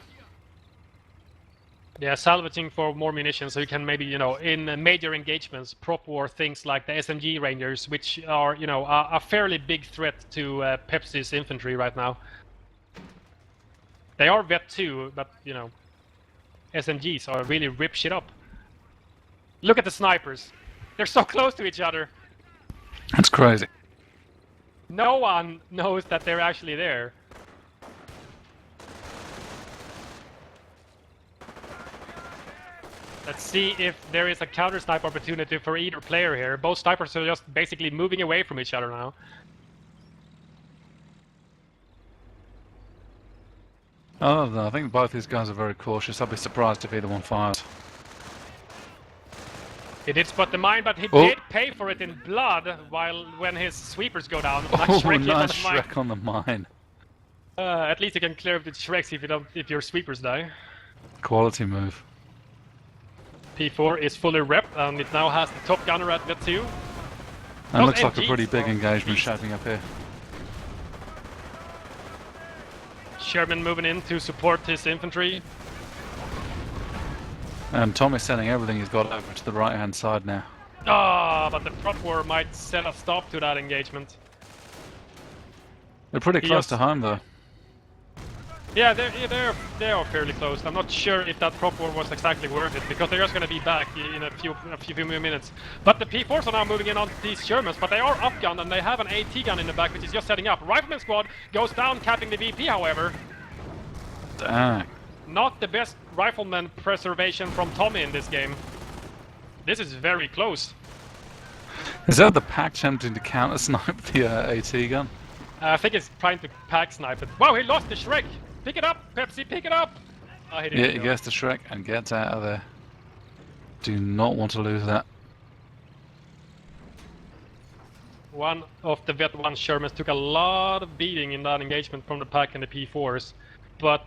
Yeah, salvaging for more munitions, so you can maybe, you know, in major engagements, prop war things like the SMG Rangers, which are, you know, a fairly big threat to Pepsi's infantry right now. They are Vet 2, but, you know, SMGs are really rip shit up. Look at the snipers. They're so close to each other.
That's crazy.
No one knows that they're actually there. Let's see if there is a counter-snipe opportunity for either player here. Both snipers are just basically moving away from each other now.
Oh, no, I think both these guys are very cautious. I'd be surprised if either one fires.
He did spot the mine, but he
Oh.
did pay for it in blood when his sweepers go down.
Oh,
Nice Shrek hit on
nice
the mine.
Shrek on the mine.
At least you can clear up the Shreks if your sweepers die.
Quality move.
P4 is fully repped, and it now has the top gunner at V2.
And looks like a
MGs
pretty big
from
engagement
East.
shaping up here.
Sherman moving in to support his infantry.
And Tommy's sending everything he's got over to the right-hand side now.
Ah, but the front war might set a stop to that engagement.
They're pretty close
Yes.
to home, though.
Yeah, they are fairly close. I'm not sure if that prop war was exactly worth it, because they're just going to be back in a few more minutes. But the P4s are now moving in on these Shermans, but they are upgunned and they have an AT gun in the back, which is just setting up. Rifleman squad goes down, capping the VP, however.
Dang.
Not the best rifleman preservation from Tommy in this game. This is very close.
Is that the pack attempting to counter-snipe the AT gun?
I think it's trying to pack snipe it. Wow, he lost the Shrek! Pick it up, Pepsi, pick it up! Oh, he didn't
Yeah, he
go.
gets the Shrek and gets out of there. Do not want to lose that.
One of the Vet 1 Shermans took a lot of beating in that engagement from the pack and the P4s, but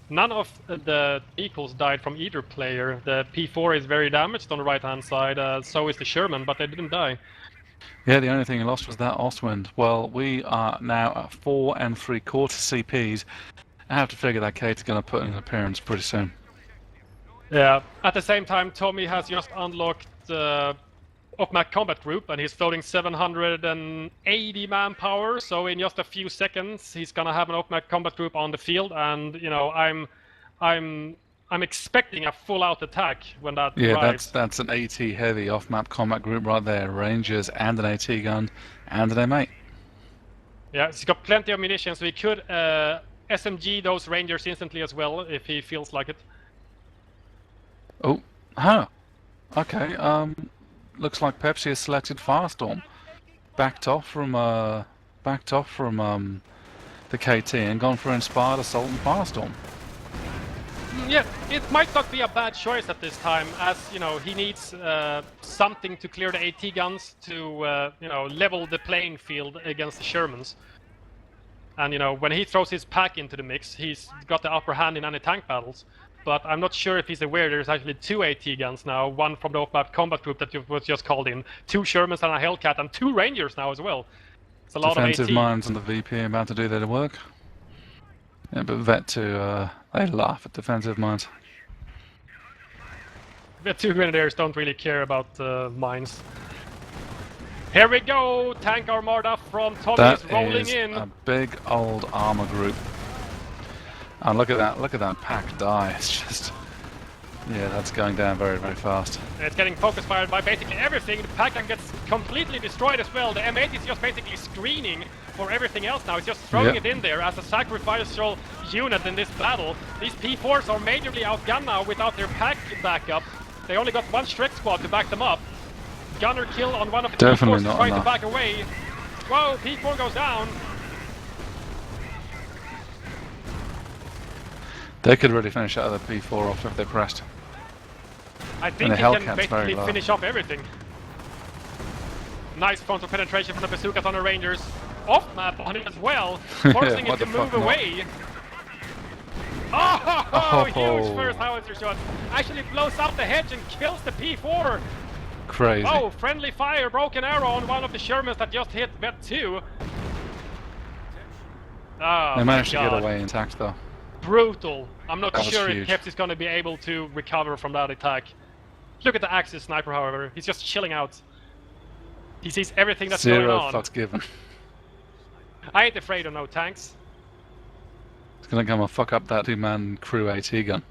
none of the vehicles died from either player. The P4 is very damaged on the right hand side, so is the Sherman, but they didn't die.
Yeah, the only thing he lost was that Ostwind. Well, we are now at 4 3/4 CPs. I have to figure that Kate's going to put in an appearance pretty soon.
Yeah. At the same time, Tommy has just unlocked off-map combat group, and he's floating 780 manpower. So in just a few seconds, he's gonna have an off-map combat group on the field, and you know, I'm expecting a full-out attack when that
Yeah,
arrives.
that's an AT heavy off-map combat group right there. Rangers and an AT gun and an M8.
Yeah, he's got plenty of munitions, so he could SMG those Rangers instantly as well if he feels like it.
Oh, huh. Okay. Looks like Pepsi has selected Firestorm. Backed off from the KT and gone for Inspired Assault and Firestorm.
Yeah, it might not be a bad choice at this time, as you know he needs something to clear the AT guns to you know, level the playing field against the Shermans. And you know, when he throws his pack into the mix, he's got the upper hand in any tank battles. But I'm not sure if he's aware there's actually 2 AT guns now, one from the off-map combat group that was just called in, 2 Shermans and a Hellcat, and 2 Rangers now as well. It's a lot
Defensive
of AT.
mines on the VP about to do their work. Yeah, but Vet 2, they laugh at defensive mines.
The 2 Grenadiers don't really care about mines. Here we go! Tank Armada from Tommy
That
is rolling
is
in.
a big old armor group. And look at that pack die. It's just, yeah, that's going down very, very fast.
It's getting focus fired by basically everything. The pack gets completely destroyed as well. The M8 is just basically screening for everything else now. It's just throwing
Yep.
it in there as a sacrificial unit in this battle. These P4s are majorly outgunned now without their pack backup. They only got 1 Shrek squad to back them up. Gunner kill on one of the
Definitely
P4s
not
trying
enough.
to back away. Whoa, P4 goes down.
They could really finish out of the P4 off if they pressed.
I think
the
he can
Hellcat's very
basically
low.
finish off everything. Nice frontal penetration from the bazookas on the Rangers. Off map on it as well, forcing
What
it to
the fuck
move
not?
away. Oh, huge
Oh.
first howitzer shot. Actually blows out the hedge and kills the P4.
Crazy.
Oh, friendly fire, broken arrow on one of the Shermans that just hit Vet 2. Oh,
They managed to
my
get
God.
away intact though.
Brutal. I'm not
That was
sure
huge.
if Pepsi is going to be able to recover from that attack. Look at the Axis sniper, however. He's just chilling out. He sees everything that's going
Zero
on.
fucks given.
I ain't afraid of no tanks.
It's gonna come and fuck up that 2-man crew AT gun.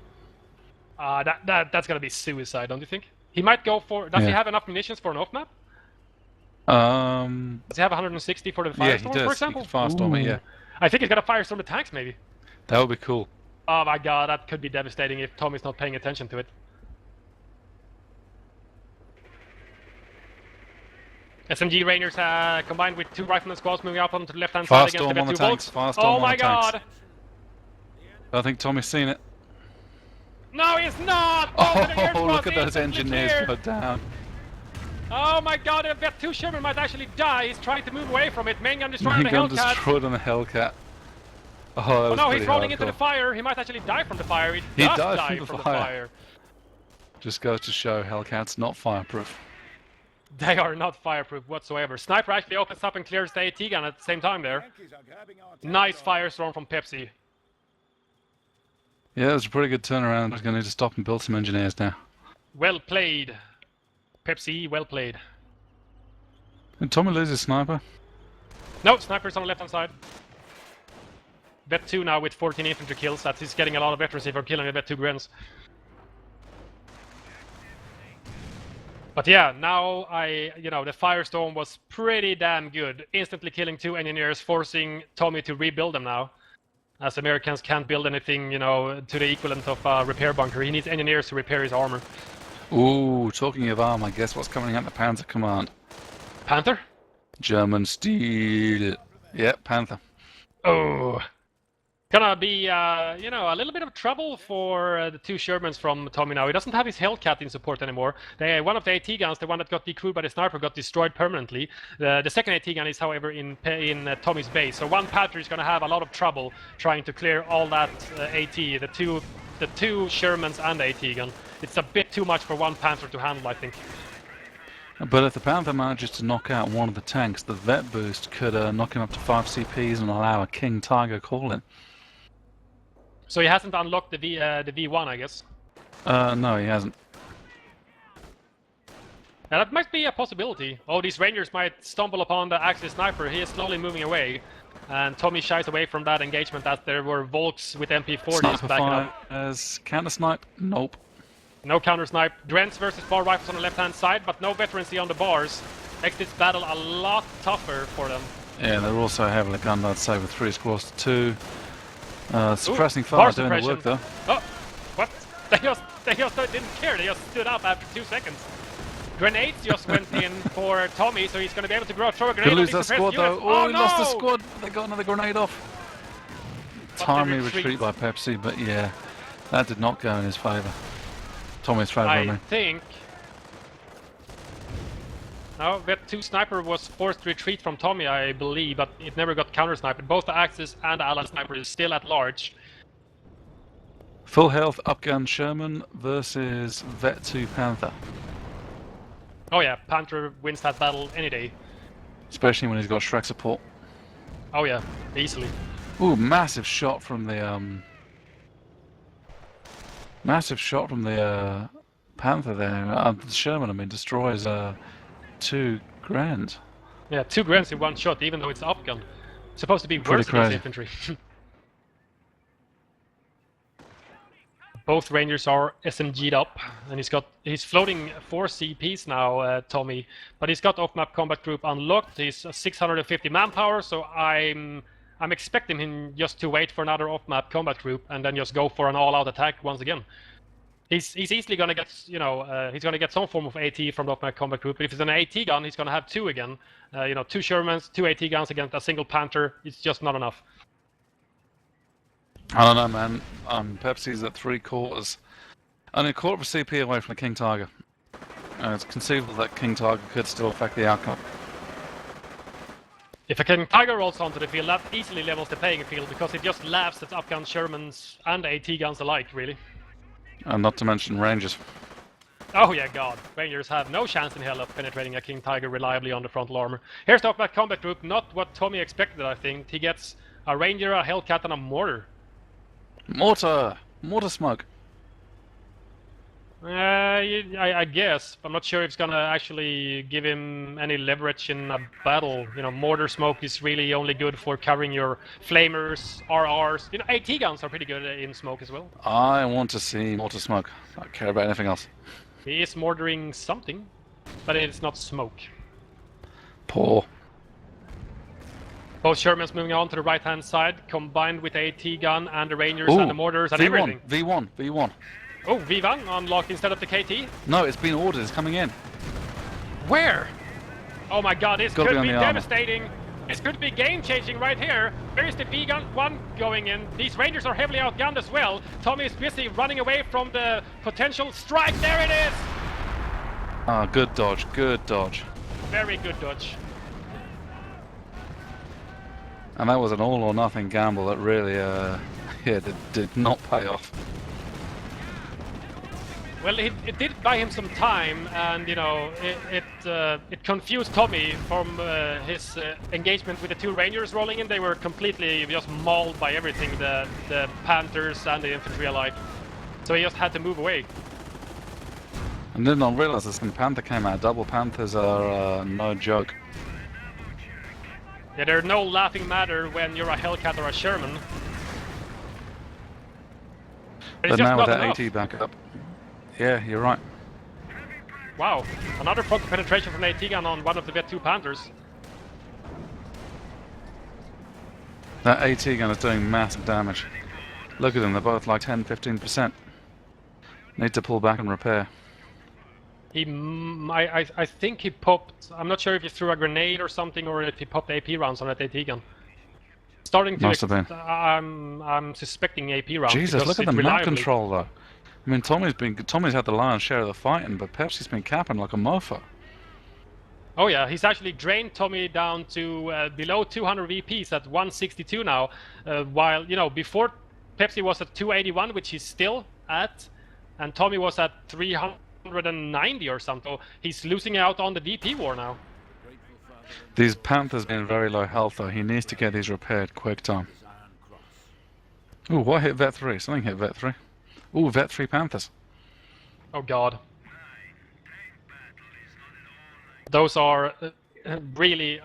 That's going to be suicide, don't you think? He might go for... Does he
Yeah.
have enough munitions for an off-map?
Um,
Does he have 160 for the
yeah, he
Firestorm,
does.
for
He
example?
could Firestorm it, yeah.
I think he's got a Firestorm with tanks, maybe.
That would be cool.
Oh my God, that could be devastating if Tommy's not paying attention to it. SMG Rainers combined with 2 rifleman squads moving up onto the left-hand side against the
Firestorm on the
Vet 2
tanks.
Volks.
Firestorm
Oh
on
my
the tanks.
God!
I think Tommy's seen it.
No, he's not! Both engineers
Oh,
was
look at those
instantly
engineers
cleared.
go down.
Oh my god, I bet 2 Sherman might actually die. He's trying to move away from it. Main gun destroyed
Main
the
gun
Hellcat.
destroyed on the Hellcat. Oh, that
Oh
was
no,
pretty
he's rolling into
hardcore.
the fire. He might actually die from the fire. He
He
does
died
die
from the
from the
fire.
fire.
Just goes to show Hellcat's not fireproof.
They are not fireproof whatsoever. Sniper actually opens up and clears the AT gun at the same time there. Nice firestorm from Pepsi.
Yeah, it was a pretty good turnaround. We're going to need to stop and build some engineers now.
Well played. Pepsi, well played.
Did Tommy lose his sniper?
No, Sniper's on the left-hand side. Vet 2 now with 14 infantry kills. That he's getting a lot of veterans if we're killing the Vet 2 Grens. But yeah, now the firestorm was pretty damn good. Instantly killing 2 engineers, forcing Tommy to rebuild them now. As Americans can't build anything, to the equivalent of a repair bunker. He needs engineers to repair his armor.
Ooh, talking of armor, guess what's coming out the Panzer Command?
Panther?
German steel. Yep, Panther.
Oh. Gonna be, a little bit of trouble for the 2 Shermans from Tommy now. He doesn't have his Hellcat in support anymore. One of the AT guns, the one that got decrewed by the sniper, got destroyed permanently. The second AT gun is, however, in Tommy's base. So one Panther is gonna have a lot of trouble trying to clear all that AT, the two Shermans and the AT gun. It's a bit too much for one Panther to handle, I think.
But if the Panther manages to knock out one of the tanks, the vet boost could knock him up to 5 CPs and allow a King Tiger call-in.
So he hasn't unlocked the V1, I guess.
No, he hasn't.
Now that might be a possibility. Oh, these Rangers might stumble upon the Axis sniper. He is slowly moving away. And Tommy shies away from that engagement as there were Volks with MP40s
Sniper
backing
fire
up.
as counter-snipe? Nope.
No counter-snipe. Drents versus bar rifles on the left-hand side, but no veterancy on the bars. Makes this battle a lot tougher for them.
Yeah, they're also heavily gunned, I'd say, with 3 squads to 2. Suppressing
bar
fire doing the work, though.
Oh, what? They just didn't care. They just stood up after 2 seconds. Grenades just went in for Tommy, so he's going to be able to throw a grenade.
Could lose
on
that squad, though.
Oh,
he
no!
lost the squad. They got another grenade off.
But
Timely
they
retreat by Pepsi, but yeah, that did not go in his favour. Tommy's favour, I
I
mean.
think... No, Vet 2 Sniper was forced to retreat from Tommy, I believe, but it never got counter-sniped. Both the Axis and the Allied Sniper is still at large.
Full health upgun Sherman versus Vet 2 Panther.
Oh yeah, Panther wins that battle any day.
Especially when he's got Shrek support.
Oh yeah, easily.
Ooh, massive shot from the Panther there. The Sherman, I mean, destroys 2 grand.
Yeah, 2 Grens in one shot, even though it's upgun. It's supposed to be
Pretty
worse against
crazy.
infantry. Both Rangers are SMG'd up, and he's floating 4 CPs now, Tommy. But he's got off-map combat group unlocked. He's 650 manpower, so I'm expecting him just to wait for another off-map combat group and then just go for an all-out attack once again. He's easily gonna get, he's gonna get some form of AT from the off-map combat group. But if it's an AT gun, he's gonna have 2 again. 2 Shermans, 2 AT guns against a single Panther. It's just not enough.
I don't know, man. Pepsi's at 3/4. Only a quarter of a CP away from the King Tiger. It's conceivable that King Tiger could still affect the outcome.
If a King Tiger rolls onto the field, that easily levels the playing field because it just laughs at upgun Shermans and AT guns alike, really.
And not to mention Rangers.
Oh yeah, god. Rangers have no chance in hell of penetrating a King Tiger reliably on the frontal armor. Here's the off-map combat group, not what Tommy expected, I think. He gets a Ranger, a Hellcat, and a Mortar.
Mortar! Mortar smoke.
I guess. I'm not sure if it's gonna actually give him any leverage in a battle. Mortar smoke is really only good for covering your flamers, RRs. AT guns are pretty good in smoke as well.
I want to see mortar smoke. I don't care about anything else.
He is mortaring something, but it's not smoke.
Poor.
Both Shermans moving on to the right-hand side, combined with the AT gun and the Rangers and the mortars and everything.
V1.
Oh, V1 unlocked instead of the KT?
No, it's been ordered. It's coming in.
Where? Oh my god, this could be devastating. This could be game-changing right here. Where is the B1 going in? These Rangers are heavily outgunned as well. Tommy is busy running away from the potential strike. There it is!
Ah, good dodge, good dodge.
Very good dodge.
And that was an all or nothing gamble that really, yeah, did not pay off.
Well, it did buy him some time, and you know, it confused Tommy from his engagement with the two Rangers rolling in. They were completely just mauled by everything, the Panthers and the infantry alike. So he just had to move away.
And did not realize this when Panther came out. Double Panthers are no joke.
Yeah, they're no laughing matter when you're a Hellcat or a Sherman.
But now with that AT back up. Yeah, you're right.
Wow, another frontal penetration from the AT gun on one of the Vet 2 Panthers.
That AT gun is doing massive damage. Look at them, they're both like 10-15%. Need to pull back and repair.
I think he popped, I'm not sure if he threw a grenade or something, or if he popped AP rounds on that AT gun. Starting to
Must have been.
I'm suspecting AP rounds.
Jesus, look at the map control though. I mean, Tommy's had the lion's share of the fighting, but Pepsi's been capping like a mofo.
Oh yeah, he's actually drained Tommy down to below 200 VPs at 162 now, while, you know, before Pepsi was at 281, which he's still at, and Tommy was at 390 or something. So he's losing out on the VP war now.
These Panthers being very low health though, he needs to get these repaired quick time. Ooh, what hit Vet 3? Something hit Vet 3. Ooh, Vet 3 Panthers.
Oh god. Those are really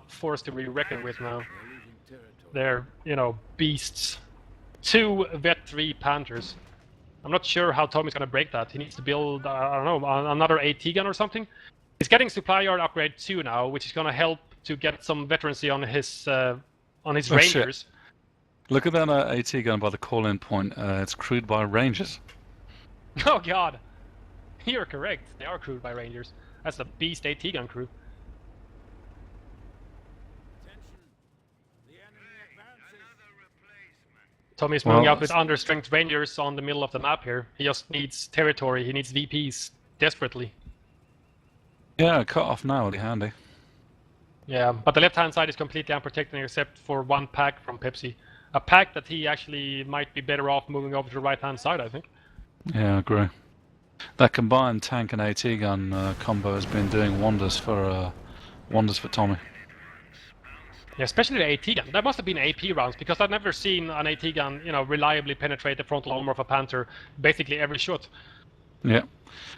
forced to be reckoned with now. They're, you know, beasts. 2 Vet 3 Panthers. I'm not sure how Tommy's gonna break that. He needs to build, I don't know, another AT gun or something. He's getting supply yard upgrade 2 now, which is gonna help to get some veterancy on his Rangers.
Shit. Look at that AT gun by the call-in point. It's crewed by Rangers.
Oh god, you're correct. They are crewed by Rangers. That's a beast AT gun crew. Tommy's moving out with understrength Rangers on the middle of the map here. He just needs territory. He needs VPs desperately.
Yeah, cut off now would be handy.
Yeah, but the left-hand side is completely unprotected except for one pack from Pepsi. A pack that he actually might be better off moving over to the right-hand side, I think.
Yeah, I agree. That combined tank and AT gun combo has been doing wonders for Tommy.
Yeah, especially the AT gun. That must have been AP rounds, because I've never seen an AT gun, you know, reliably penetrate the frontal armor of a Panther basically every shot.
Yeah.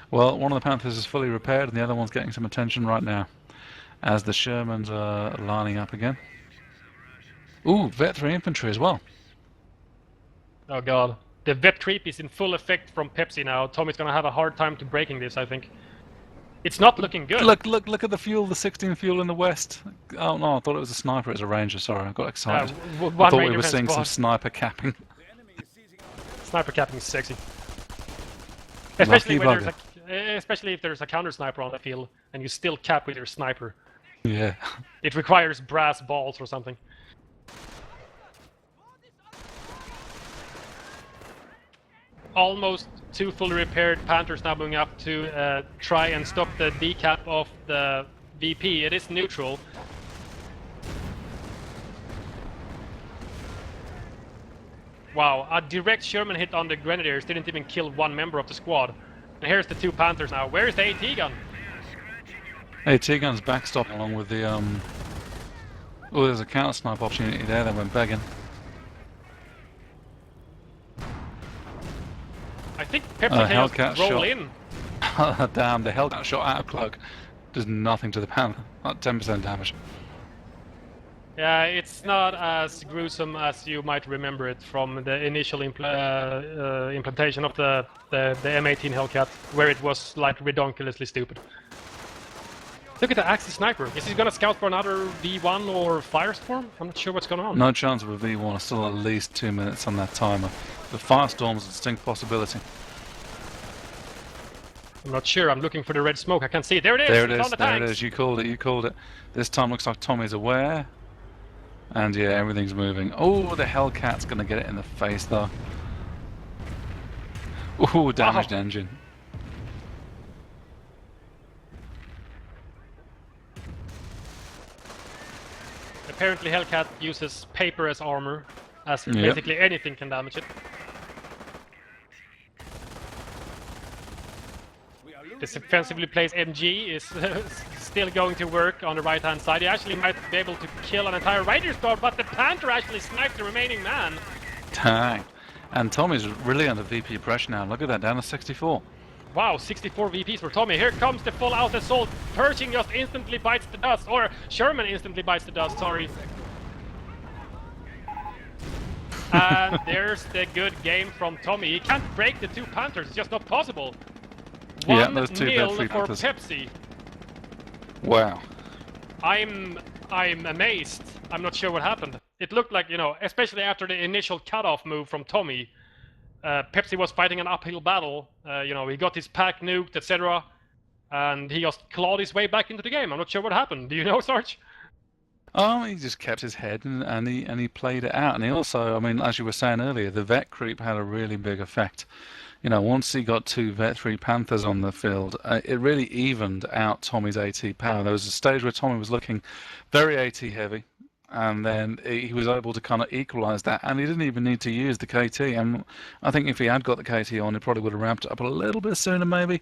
Well, one of the Panthers is fully repaired, and the other one's getting some attention right now, as the Shermans are lining up again. Ooh, Vet 3 infantry as well.
Oh god. The vet creep is in full effect from Pepsi now. Tommy's gonna have a hard time to breaking this, I think. It's not looking good.
Look at the fuel, the 16 fuel in the west. Oh no, I thought it was a sniper, it was a ranger, sorry, I got excited. I thought we were seeing some sniper capping.
Sniper capping is sexy. Especially when especially if there's a counter sniper on the field and you still cap with your sniper.
Yeah.
It requires brass balls or something. Almost 2 fully repaired Panthers now moving up to try and stop the decap of the VP. It is neutral. Wow, a direct Sherman hit on the Grenadiers didn't even kill one member of the squad. And here's the 2 Panthers now. Where's the AT gun?
AT gun's backstopping along with the Oh, there's a counter snipe opportunity there that went begging.
I think Pepsi can roll in.
Damn, the Hellcat shot out of cloak does nothing to the Panther. Not 10% damage.
Yeah, it's not as gruesome as you might remember it from the initial implementation of the M18 Hellcat, where it was like redonkulously stupid. Look at the Axis sniper. Is he gonna scout for another V1 or Firestorm? I'm not sure what's going on.
No chance of a V1. Still at least 2 minutes on that timer. The Firestorm's a distinct possibility.
I'm not sure. I'm looking for the red smoke. I can't see it. There it is.
There it is.
On the tanks.
There it is. You called it. You called it. This time looks like Tommy's aware. And yeah, everything's moving. Oh, the Hellcat's gonna get it in the face though. Oh, damaged engine.
Apparently Hellcat uses paper as armor, as basically anything can damage it. This defensively placed MG is still going to work on the right-hand side. He actually might be able to kill an entire Rider squad, but the Panther actually sniped the remaining man.
Dang. And Tommy's really under VP pressure now. Look at that, down to 64.
Wow, 64 VPs for Tommy. Here comes the full-out assault. Pershing just instantly bites the dust, or Sherman instantly bites the dust, sorry. And there's the good game from Tommy. He can't break the two Panthers, it's just not possible. 1-0 for Pepsi.
Wow.
I'm amazed. I'm not sure what happened. It looked like, you know, especially after the initial cutoff move from Tommy, Pepsi was fighting an uphill battle. You know, he got his pack nuked, etc. And he just clawed his way back into the game. I'm not sure what happened. Do you know, Sarge?
Oh, he just kept his head and he played it out. And he also, I mean, as you were saying earlier, the vet creep had a really big effect. You know, once he got 2 Vet 3 Panthers on the field, it really evened out Tommy's AT power. There was a stage where Tommy was looking very AT heavy, and then he was able to kind of equalize that, and he didn't even need to use the KT. And I think if he had got the KT on, he probably would have ramped it up a little bit sooner, maybe.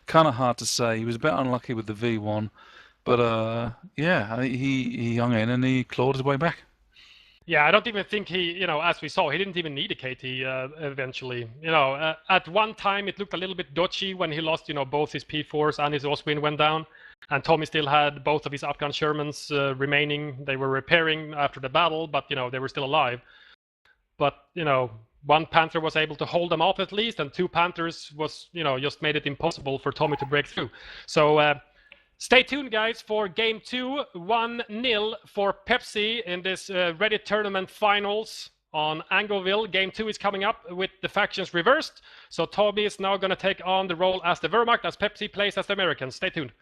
Kind of hard to say. He was a bit unlucky with the V1, but yeah, he hung in and he clawed his way back.
Yeah, I don't even think he, you know, as we saw, he didn't even need a KT eventually. You know, at one time it looked a little bit dodgy when he lost, you know, both his P4s and his Oswin went down. And Tommy still had both of his Upgun Shermans remaining. They were repairing after the battle, but, you know, they were still alive. But, you know, one Panther was able to hold them off at least, and 2 Panthers was, you know, just made it impossible for Tommy to break through. So, stay tuned, guys, for Game 2, 1-0 for Pepsi in this Reddit Tournament Finals on Angoville. Game 2 is coming up with the factions reversed. So Tommy is now going to take on the role as the Wehrmacht, as Pepsi plays as the Americans. Stay tuned.